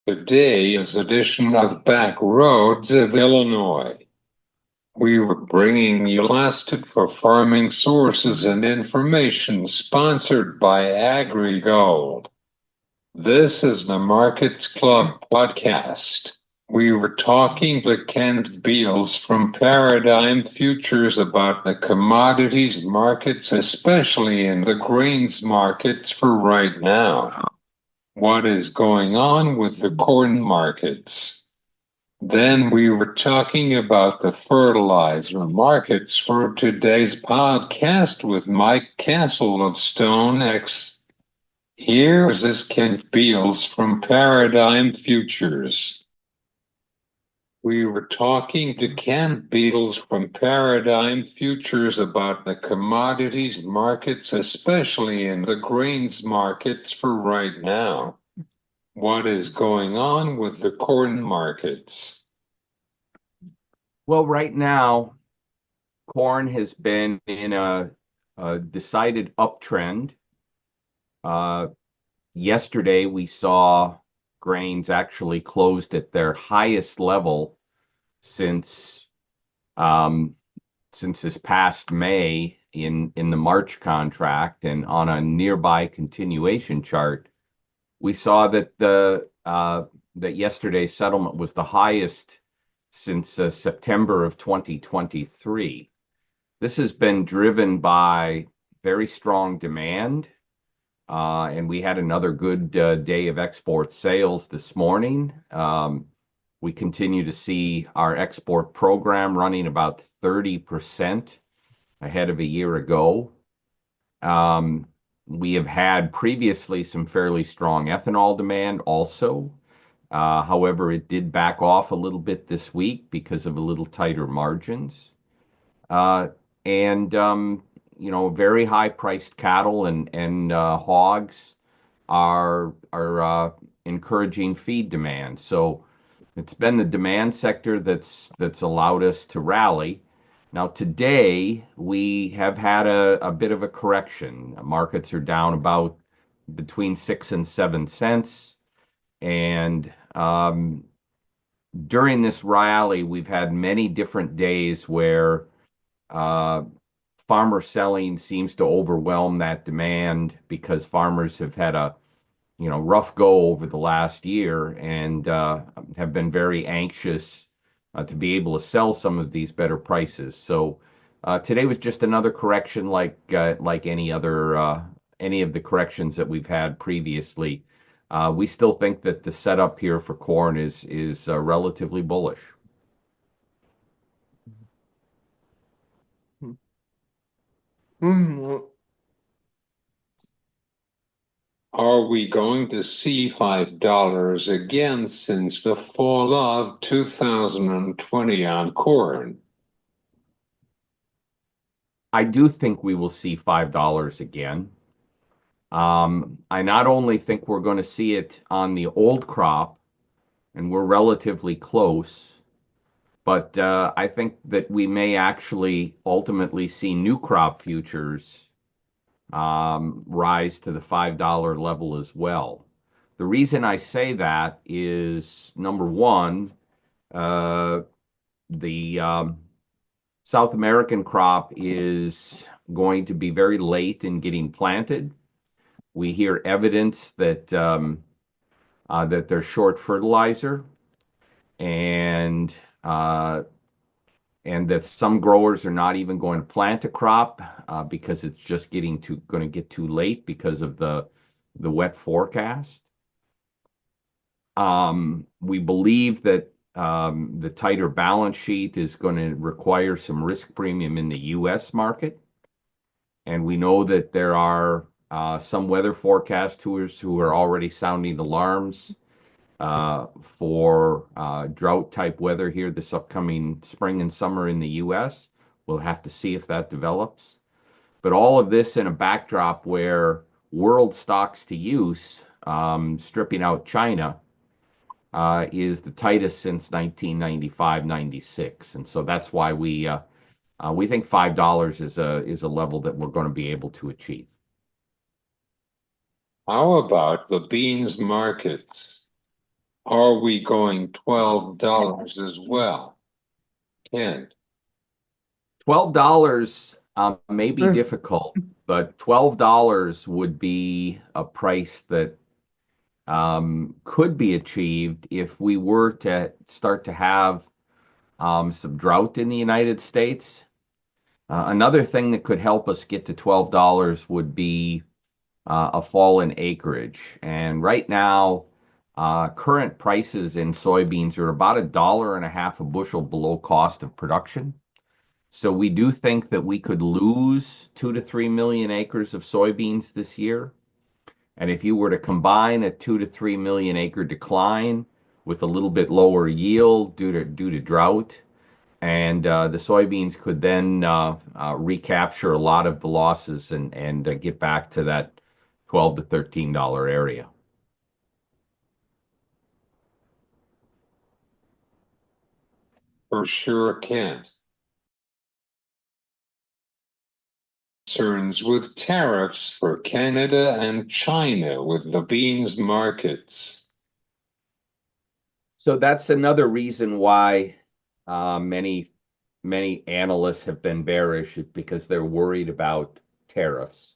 Today is edition of Back Roads of Illinois. We were bringing you lasted for farming sources and information sponsored by AgriGold. This is the Markets Club podcast. We were talking to Kent Beadle from Paradigm Futures about the commodities markets, especially in the grains markets for right now. What is going on with the corn markets? Then we were talking about the fertilizer markets for today's podcast with Mike Castle of StoneX. Here is Kent Beadle from Paradigm Futures. We were talking to Kent Beadle from Paradigm Futures about the commodities markets, especially in the grains markets for right now. What is going on with the corn markets? Well, right now, corn has been in a decided uptrend. Uh, Yesterday, we saw grains actually closed at their highest level since um, since this past May in the March contract, and on a nearby continuation chart, we saw that that yesterday's settlement was the highest since September of 2023. This has been driven by very strong demand, and we had another good day of export sales this morning. We continue to see our export program running about 30% ahead of a year ago. Um, we have had previously some fairly strong ethanol demand also. However, it did back off a little bit this week because of a little tighter margins. Uh, and very high priced cattle and hogs are encouraging feed demand. So it's been the demand sector that's allowed us to rally. Now today we have had a bit of a correction. Markets are down about between 6 and 7 cents, and during this rally we've had many different days where uh, farmer selling seems to overwhelm that demand because farmers have had a rough go over the last year and have been very anxious to be able to sell some of these better prices. So today was just another correction like any of the corrections that we've had previously. We still think that the setup here for corn is relatively bullish. Are we going to see $5 again since the fall of 2020 on corn? I do think we will see $5 again. I not only think we're going to see it on the old crop, and we're relatively close, but I think that we may actually ultimately see new crop futures rise to the $5 level as well. The reason I say that is number one, uh, the South American crop is going to be very late in getting planted. We hear evidence that they're short fertilizer, and uh, and that some growers are not even going to plant a crop because it's just going to get too late because of the wet forecast. We believe that the tighter balance sheet is going to require some risk premium in the U.S. market, and we know that there are some weather forecasters who are already sounding alarms for drought type weather here this upcoming spring and summer in the US. We'll have to see if that develops. But all of this in a backdrop where world stocks to use, stripping out China, is the tightest since 1995-96. And so that's why we think $5 is a level that we're going to be able to achieve. How about the beans markets? are we going $12 as well? Kent. $12 may be difficult, but $12 would be a price that could be achieved if we were to start to have some drought in the United States. Another thing that could help us get to $12 would be a fall in acreage. And right now, current prices in soybeans are about $1.50 a bushel below cost of production. So we do think that we could lose 2 to 3 million acres of soybeans this year. And if you were to combine a 2 to 3 million acre decline with a little bit lower yield due to drought, and the soybeans could then recapture a lot of the losses and get back to that $12 to $13 area. For sure, Kent. Concerns with tariffs for Canada and China with the beans markets. So that's another reason why many analysts have been bearish because they're worried about tariffs.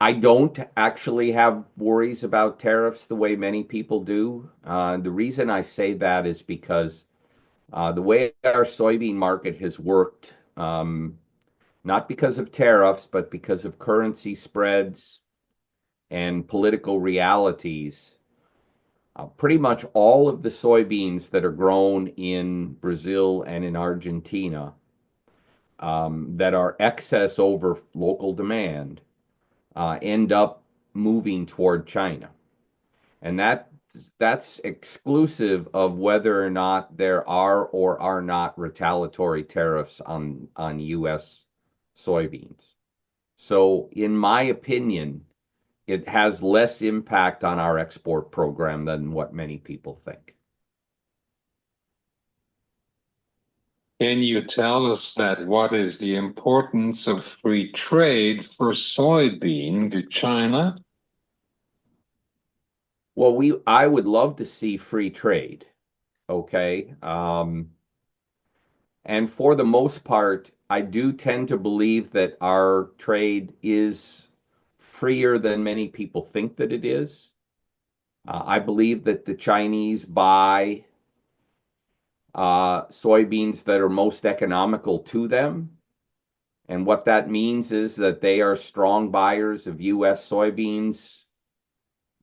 I don't actually have worries about tariffs the way many people do. The reason I say that is because the way our soybean market has worked, not because of tariffs, but because of currency spreads and political realities, pretty much all of the soybeans that are grown in Brazil and in Argentina that are excess over local demand end up moving toward China. And that's exclusive of whether or not there are or are not retaliatory tariffs on U.S. soybeans. So in my opinion, it has less impact on our export program than what many people think. Can you tell us that what is the importance of free trade for soybean to China? Well, I would love to see free trade, okay? And for the most part, I do tend to believe that our trade is freer than many people think that it is. I believe that the Chinese buy soybeans that are most economical to them. And what that means is that they are strong buyers of U.S. soybeans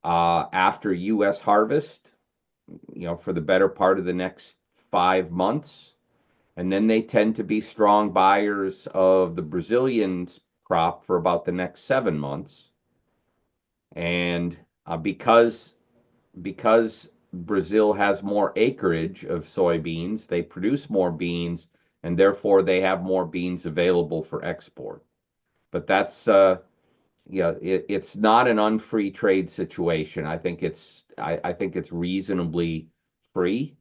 after U.S. harvest, for the better part of the next 5 months. And then they tend to be strong buyers of the Brazilian crop for about the next 7 months. And because Brazil has more acreage of soybeans, they produce more beans, and therefore they have more beans available for export. But that's it's not an unfree trade situation. I think it's reasonably free.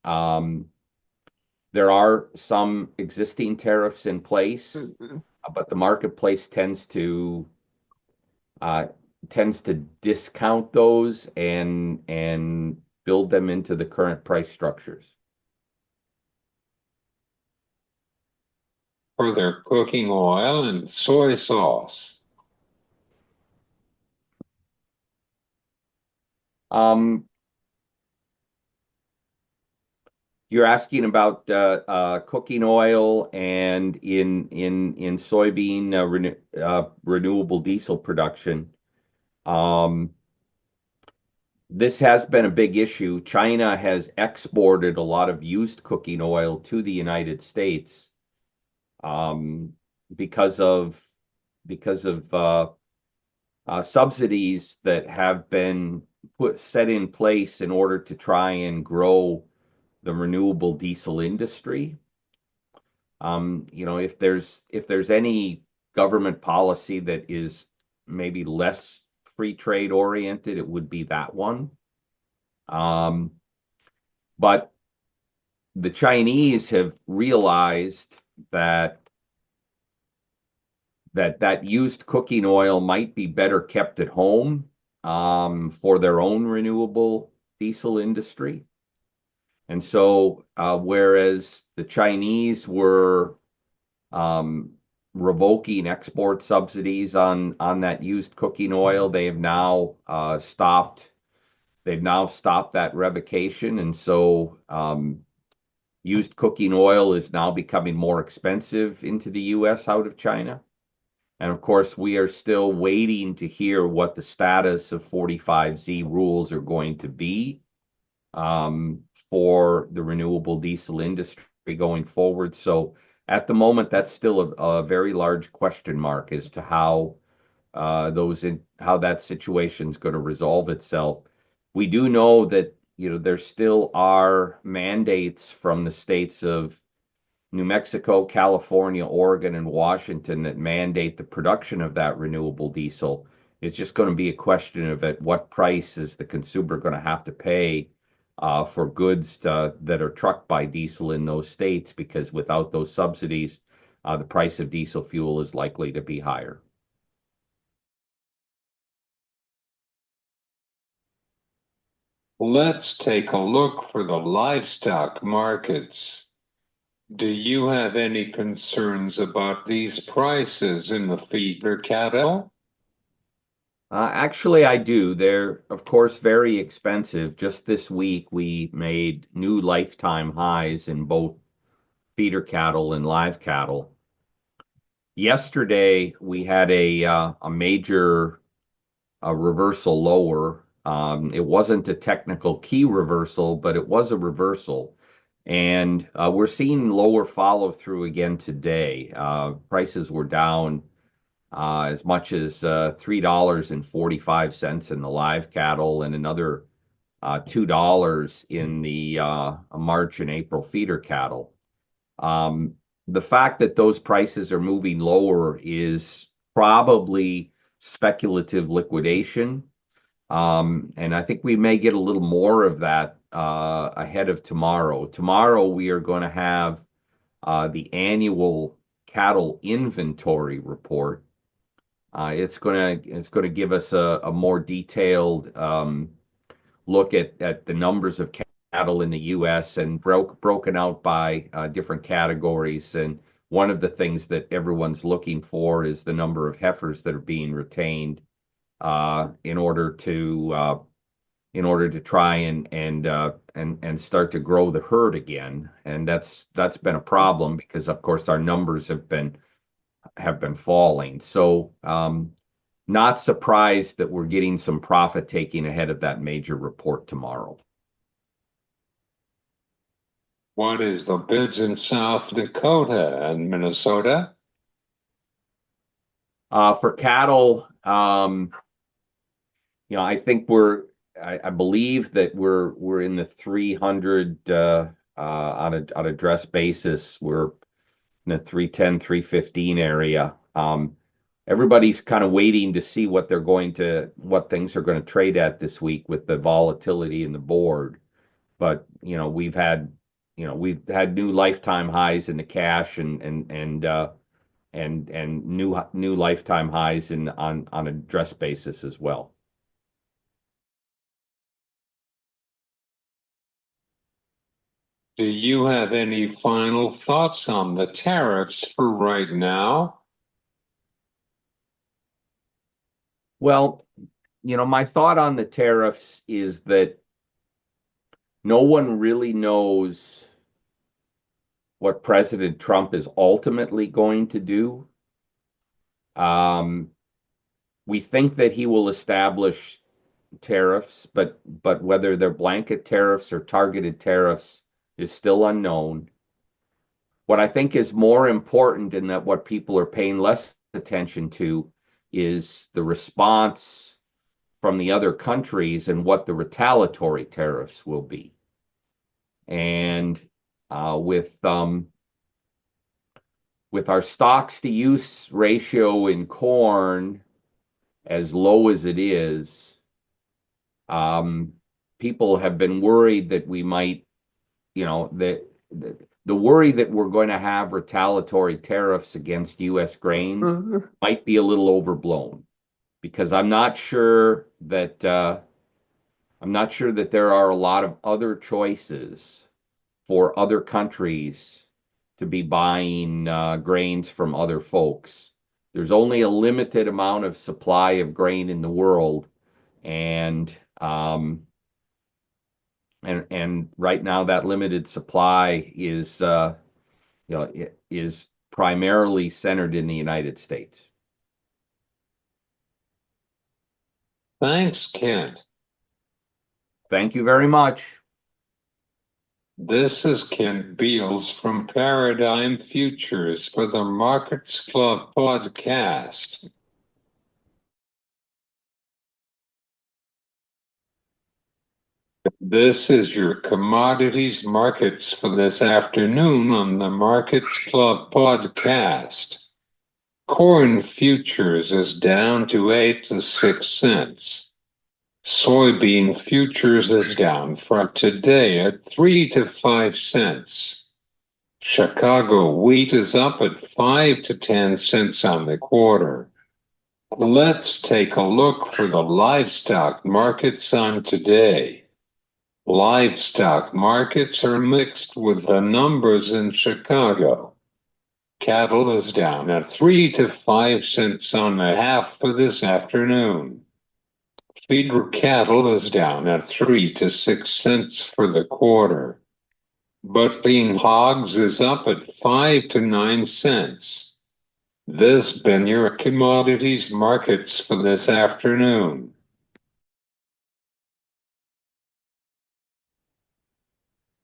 There are some existing tariffs in place, but the marketplace tends to discount those and build them into the current price structures. For their cooking oil and soy sauce. You're asking about cooking oil and in soybean renewable diesel production. This has been a big issue. China has exported a lot of used cooking oil to the United States because of subsidies that have been set in place in order to try and grow the renewable diesel industry. If there's any government policy that is maybe less free trade oriented, it would be that one. But the Chinese have realized that used cooking oil might be better kept at home for their own renewable diesel industry. And so, whereas the Chinese were revoking export subsidies on that used cooking oil, they have now stopped. They've now stopped that revocation, and so used cooking oil is now becoming more expensive into the U.S. out of China. And of course, we are still waiting to hear what the status of 45Z rules are going to be for the renewable diesel industry going forward. So at the moment, that's still a very large question mark as to how how that situation is going to resolve itself. We do know that there still are mandates from the states of New Mexico, California, Oregon, and Washington that mandate the production of that renewable diesel. It's just going to be a question of at what price is the consumer going to have to pay for goods that are trucked by diesel in those states, because without those subsidies, the price of diesel fuel is likely to be higher. Let's take a look for the livestock markets. Do you have any concerns about these prices in the feeder cattle? Actually, I do. They're, of course, very expensive. Just this week, we made new lifetime highs in both feeder cattle and live cattle. Yesterday, we had a major reversal lower. It wasn't a technical key reversal, but it was a reversal. And we're seeing lower follow through again today. Prices were down as much as $3.45 in the live cattle and another $2 in the March and April feeder cattle. The fact that those prices are moving lower is probably speculative liquidation. And I think we may get a little more of that ahead of tomorrow. Tomorrow, we are going to have the annual cattle inventory report. It's going to give us a more detailed look at the numbers of cattle in the U.S. and broken out by different categories. And one of the things that everyone's looking for is the number of heifers that are being retained in order to try and start to grow the herd again. And that's been a problem because, of course, our numbers have been falling. So not surprised that we're getting some profit taking ahead of that major report tomorrow. What is the bids in South Dakota and Minnesota? For cattle, I think I believe that we're in the 300 on a dress basis. We're in the 310, 315 area. Everybody's kind of waiting to see what things are going to trade at this week with the volatility in the board. But we've had new lifetime highs in the cash and new lifetime highs on a dress basis as well. Do you have any final thoughts on the tariffs for right now? Well, my thought on the tariffs is that no one really knows what President Trump is ultimately going to do. We think that he will establish tariffs, but whether they're blanket tariffs or targeted tariffs is still unknown. What I think is more important, and that what people are paying less attention to, is the response from the other countries and what the retaliatory tariffs will be. And with our stocks to use ratio in corn as low as it is, people have been worried that we might, the worry that we're going to have retaliatory tariffs against U.S. grains might be a little overblown. because I'm not sure that there are a lot of other choices for other countries to be buying grains from other folks. There's only a limited amount of supply of grain in the world, and right now that limited supply is primarily centered in the United States. Thanks, Kent. Thank you very much. This is Kent Beadle from Paradigm Futures for the Markets Club podcast. This is your commodities markets for this afternoon on the Markets Club podcast. Corn futures is down to 8 to 6 cents. Soybean futures is down from today at 3 to 5 cents. Chicago wheat is up at 5 to 10 cents on the quarter. Let's take a look for the livestock markets on today. Livestock markets are mixed with the numbers in Chicago. Cattle is down at 3 to 5 cents on the half for this afternoon. Feeder cattle is down at 3 to 6 cents for the quarter. Butting hogs is up at 5 to 9 cents. This been your commodities markets for this afternoon.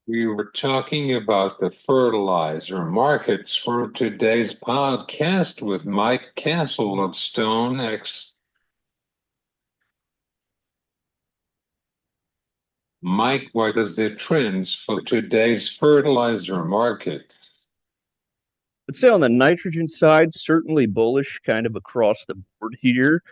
We were talking about the fertilizer markets for today's podcast with Mike Castle of StoneX. Mike, what is the trends for today's fertilizer market? I'd say on the nitrogen side, certainly bullish kind of across the board here.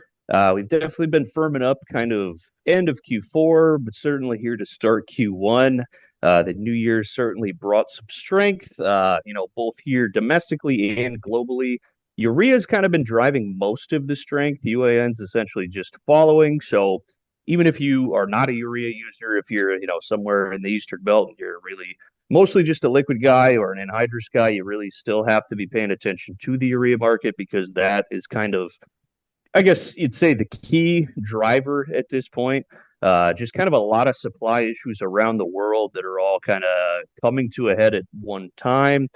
We've definitely been firming up kind of end of Q4, but certainly here to start Q1. The new year certainly brought some strength, both here domestically and globally. Urea's kind of been driving most of the strength. UAN's essentially just following. So even if you are not a urea user, if you're, somewhere in the Eastern Belt and you're really mostly just a liquid guy or an anhydrous guy, you really still have to be paying attention to the urea market because that is kind of, I guess you'd say, the key driver at this point. Just kind of a lot of supply issues around the world that are all kind of coming to a head at one time.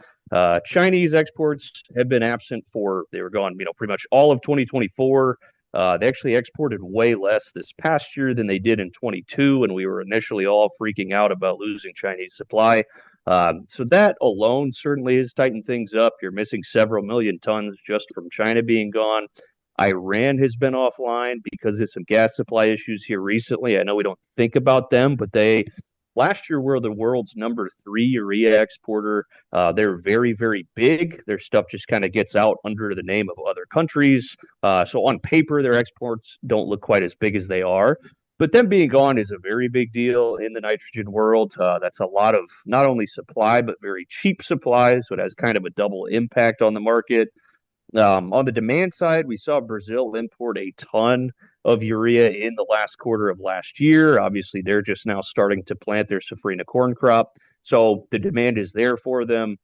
Chinese exports have been absent they were gone, pretty much all of 2024. They actually exported way less this past year than they did in 22, and we were initially all freaking out about losing Chinese supply. So that alone certainly has tightened things up. You're missing several million tons just from China being gone. Iran has been offline because of some gas supply issues here recently. I know we don't think about them, but they last year were the world's #3 urea exporter. They're very, very big. Their stuff just kind of gets out under the name of other countries. So on paper, their exports don't look quite as big as they are. But them being gone is a very big deal in the nitrogen world. That's a lot of not only supply, but very cheap supply. So it has kind of a double impact on the market. On the demand side, we saw Brazil import a ton of urea in the last quarter of last year. Obviously, they're just now starting to plant their safrinha corn crop. So the demand is there for them.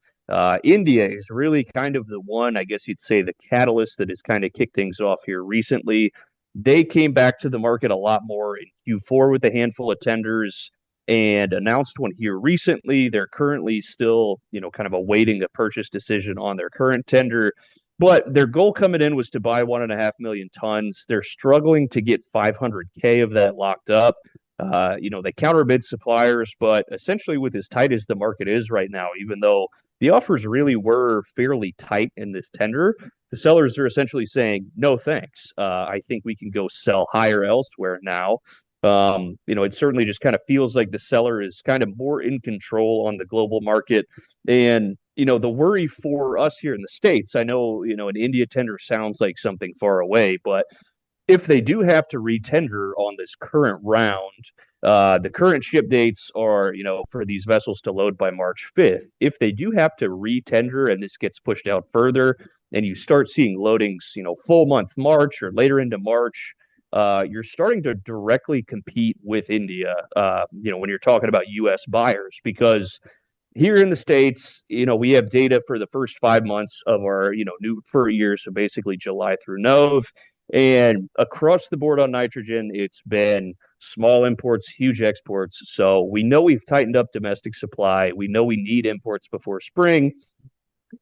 India is really kind of the one, I guess you'd say, the catalyst that has kind of kicked things off here recently. They came back to the market a lot more in Q4 with a handful of tenders and announced one here recently. They're currently still, kind of awaiting a purchase decision on their current tender. But their goal coming in was to buy 1.5 million tons. They're struggling to get 500K of that locked up. They counterbid suppliers, but essentially with as tight as the market is right now, even though the offers really were fairly tight in this tender, the sellers are essentially saying, no, thanks. I think we can go sell higher elsewhere now. It certainly just kind of feels like the seller is kind of more in control on the global market. And the worry for us here in the States, I know, an India tender sounds like something far away, but if they do have to retender on this current round, the current ship dates are, for these vessels to load by March 5th. If they do have to retender and this gets pushed out further and you start seeing loadings, full month March or later into March, you're starting to directly compete with India, when you're talking about U.S. buyers, because here in the States, we have data for the first 5 months of our, new fur year. So basically July through Nov. And across the board on nitrogen, it's been small imports, huge exports. So we know we've tightened up domestic supply. We know we need imports before spring.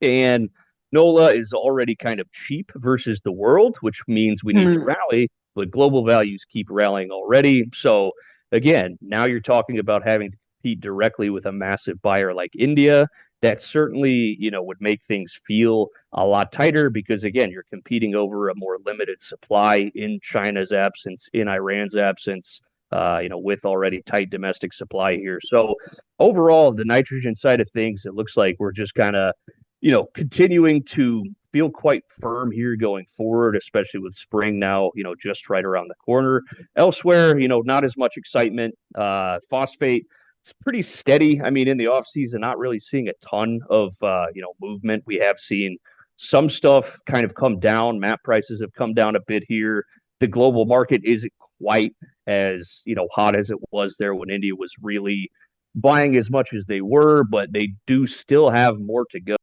And NOLA is already kind of cheap versus the world, which means we need to rally, but global values keep rallying already. So again, now you're talking about having to compete directly with a massive buyer like India. That certainly, would make things feel a lot tighter because again, you're competing over a more limited supply in China's absence, in Iran's absence, with already tight domestic supply here. So overall, the nitrogen side of things, it looks like we're just kind of continuing to feel quite firm here going forward, especially with spring now, just right around the corner. Elsewhere, not as much excitement. Phosphate, it's pretty steady. I mean, in the off season, not really seeing a ton of, movement. We have seen some stuff kind of come down. MAP prices have come down a bit here. The global market isn't quite as, hot as it was there when India was really buying as much as they were, but they do still have more to go.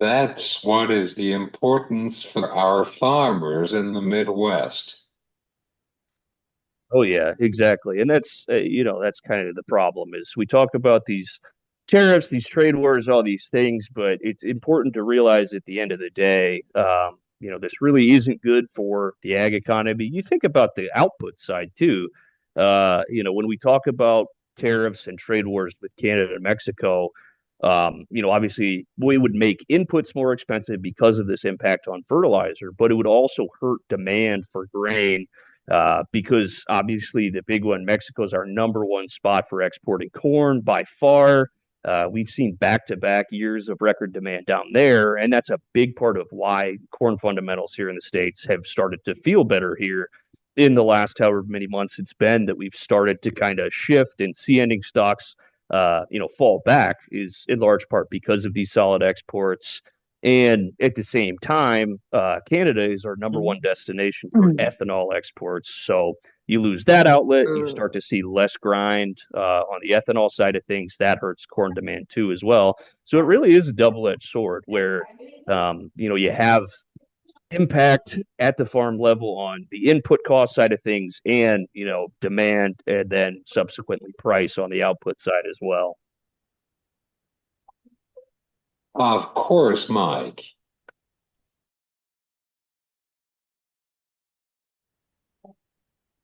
That's what is the importance for our farmers in the Midwest. Oh yeah, exactly. And that's kind of the problem is we talk about these tariffs, these trade wars, all these things, but it's important to realize at the end of the day, this really isn't good for the ag economy. You think about the output side too. When we talk about tariffs and trade wars with Canada and Mexico, obviously we would make inputs more expensive because of this impact on fertilizer, but it would also hurt demand for grain because obviously the big one, Mexico is our number one spot for exporting corn by far. We've seen back-to-back years of record demand down there, and that's a big part of why corn fundamentals here in the States have started to feel better here in the last however many months it's been that we've started to kind of shift and see ending stocks fall back is in large part because of these solid exports. And at the same time, Canada is our number one destination for ethanol exports. So you lose that outlet, you start to see less grind on the ethanol side of things. That hurts corn demand too, as well. So it really is a double-edged sword where, you have impact at the farm level on the input cost side of things and demand and then subsequently price on the output side as well. Of course, Mike.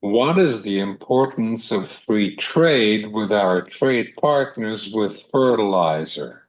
What is the importance of free trade with our trade partners with fertilizer?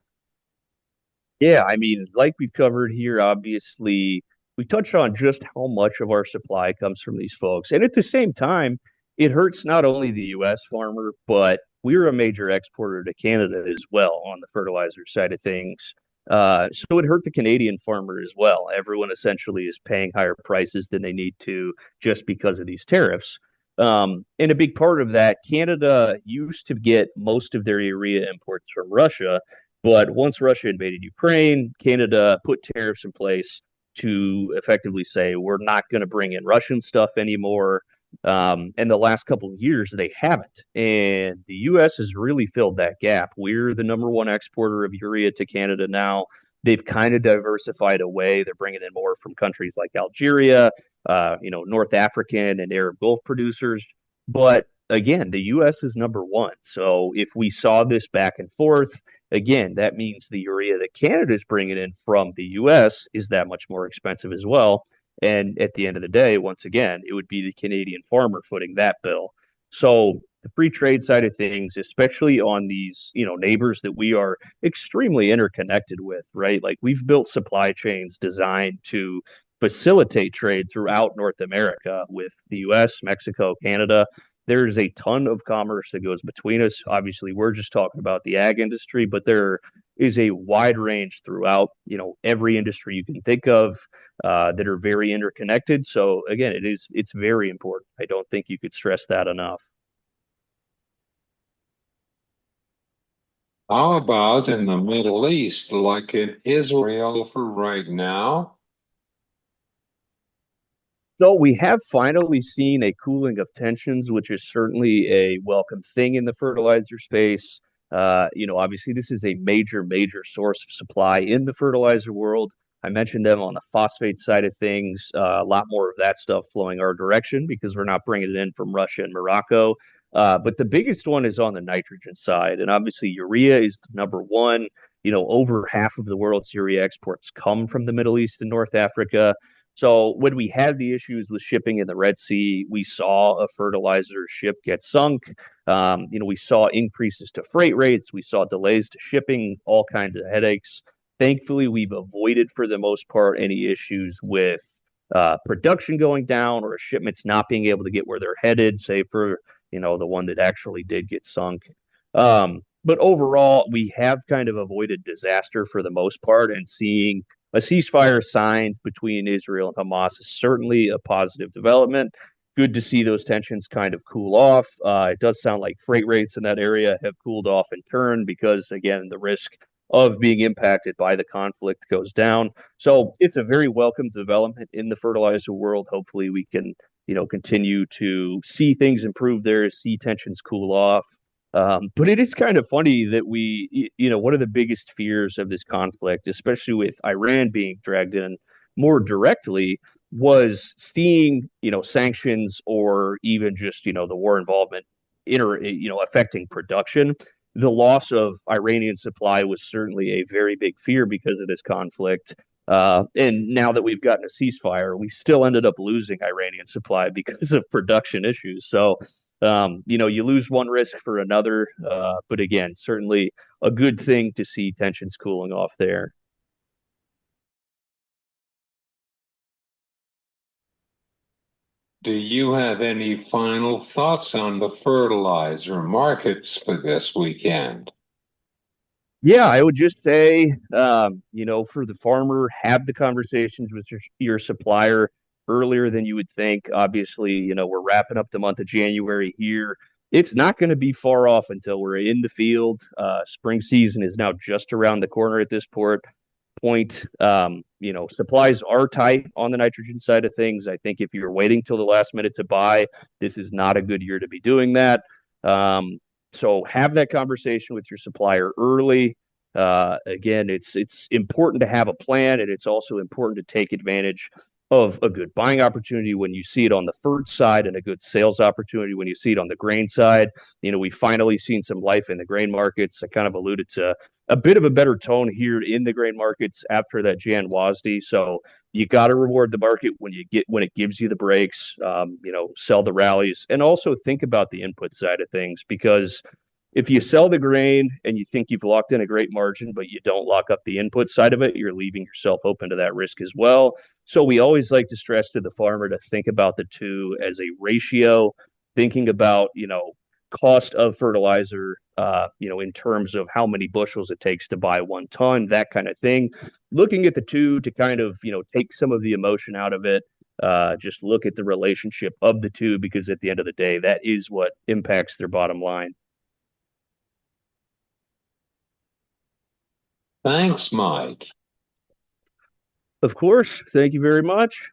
Yeah, I mean, like we've covered here, obviously, we touched on just how much of our supply comes from these folks. And at the same time, it hurts not only the U.S. farmer, but we're a major exporter to Canada as well on the fertilizer side of things. So it hurt the Canadian farmer as well. Everyone essentially is paying higher prices than they need to just because of these tariffs. And a big part of that, Canada used to get most of their urea imports from Russia. But once Russia invaded Ukraine, Canada put tariffs in place to effectively say, we're not going to bring in Russian stuff anymore. And the last couple of years, they haven't. And the U.S. has really filled that gap. We're the number one exporter of urea to Canada now. They've kind of diversified away. They're bringing in more from countries like Algeria, North African and Arab Gulf producers. But again, the U.S. is number one. So if we saw this back and forth, again, that means the urea that Canada is bringing in from the U.S. is that much more expensive as well. And at the end of the day, once again, it would be the Canadian farmer footing that bill. So the free trade side of things, especially on these, neighbors that we are extremely interconnected with, right? Like we've built supply chains designed to facilitate trade throughout North America with the US, Mexico, Canada. There's a ton of commerce that goes between us. Obviously, we're just talking about the ag industry, but there is a wide range throughout, every industry you can think of that are very interconnected. So again, it's very important. I don't think you could stress that enough. How about in the Middle East, like in Israel for right now? So we have finally seen a cooling of tensions, which is certainly a welcome thing in the fertilizer space. Obviously this is a major source of supply in the fertilizer world. I mentioned them on the phosphate side of things. A lot more of that stuff flowing our direction because we're not bringing it in from Russia and Morocco. But the biggest one is on the nitrogen side, and obviously urea is the number one. Over half of the world's urea exports come from the Middle East and North Africa. So when we had the issues with shipping in the Red Sea, we saw a fertilizer ship get sunk. We saw increases to freight rates. We saw delays to shipping, all kinds of headaches. Thankfully, we've avoided, for the most part, any issues with production going down or shipments not being able to get where they're headed, say for, the one that actually did get sunk. But overall, we have kind of avoided disaster for the most part, and seeing a ceasefire signed between Israel and Hamas is certainly a positive development. Good to see those tensions kind of cool off. It does sound like freight rates in that area have cooled off in turn because, again, the risk of being impacted by the conflict goes down. So it's a very welcome development in the fertilizer world. Hopefully we can, continue to see things improve there, see tensions cool off. But it is kind of funny that one of the biggest fears of this conflict, especially with Iran being dragged in more directly, was seeing, sanctions or even just, the war involvement affecting production. The loss of Iranian supply was certainly a very big fear because of this conflict. And now that we've gotten a ceasefire, we still ended up losing Iranian supply because of production issues. So, you lose one risk for another. But again, certainly a good thing to see tensions cooling off there. Do you have any final thoughts on the fertilizer markets for this weekend? Yeah, I would just say, for the farmer, have the conversations with your supplier earlier than you would think. Obviously, we're wrapping up the month of January here. It's not going to be far off until we're in the field. Spring season is now just around the corner at this point. Supplies are tight on the nitrogen side of things. I think if you're waiting till the last minute to buy, this is not a good year to be doing that. So have that conversation with your supplier early. Again, it's important to have a plan, and it's also important to take advantage of a good buying opportunity when you see it on the fert side and a good sales opportunity when you see it on the grain side. We finally seen some life in the grain markets. I kind of alluded to a bit of a better tone here in the grain markets after that Jan WASD. So you got to reward the market when it gives you the breaks. Sell the rallies, and also think about the input side of things, because if you sell the grain and you think you've locked in a great margin, but you don't lock up the input side of it, you're leaving yourself open to that risk as well. So we always like to stress to the farmer to think about the two as a ratio, thinking about, cost of fertilizer, in terms of how many bushels it takes to buy 1 ton, that kind of thing. Looking at the two to kind of, take some of the emotion out of it. Just look at the relationship of the two, because at the end of the day, that is what impacts their bottom line. Thanks, Mike. Of course. Thank you very much.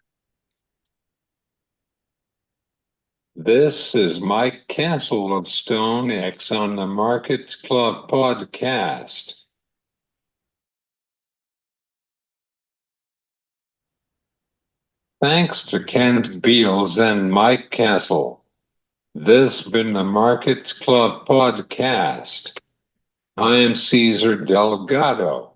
This is Mike Castle of Stone X on the Markets Club podcast. Thanks to Kent Beadle and Mike Castle. This has been the Markets Club podcast. I am Cesar Delgado.